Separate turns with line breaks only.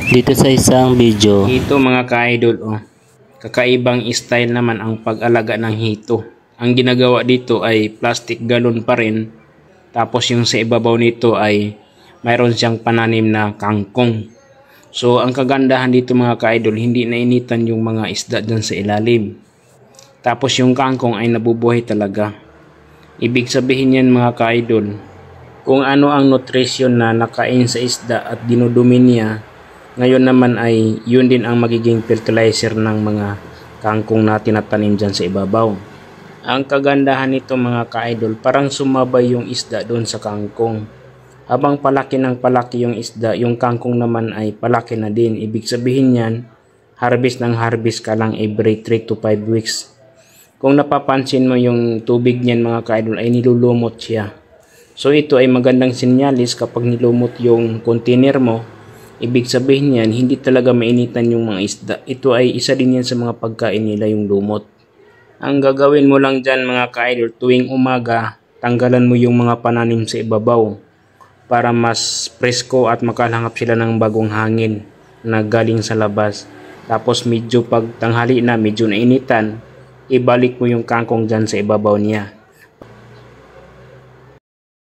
Dito sa isang video,
Ito mga ka-idol, kakaibang style naman ang pag-alaga ng hito. Ang ginagawa dito ay plastic galon pa rin. Tapos yung sa ibabaw nito ay mayroon siyang pananim na kangkong. So ang kagandahan dito mga ka-idol, hindi nainitan yung mga isda dyan sa ilalim. Tapos yung kangkong ay nabubuhay talaga. Ibig sabihin yan mga ka-idol, kung ano ang nutrisyon na nakain sa isda at dinudumi niya, ngayon naman ay yun din ang magiging fertilizer ng mga kangkong na tinatanim dyan sa ibabaw. Ang kagandahan nito mga ka-idol, parang sumabay yung isda doon sa kangkong. Habang palaki ng palaki yung isda, yung kangkong naman ay palaki na din. Ibig sabihin yan, harvest ng harvest ka lang every 3 to 5 weeks. Kung napapansin mo yung tubig niyan mga ka-idol ay nilulumot siya. So ito ay magandang sinyalis kapag nilumot yung container mo. Ibig sabihin yan, hindi talaga mainitan yung mga isda. Ito ay isa din yan sa mga pagkain nila yung lumot. Ang gagawin mo lang dyan mga ka-idol, tuwing umaga, tanggalan mo yung mga pananim sa ibabaw para mas presko at makalangap sila ng bagong hangin na galing sa labas. Tapos medyo pag tanghali na, medyo nainitan, ibalik mo yung kangkong dyan sa ibabaw niya.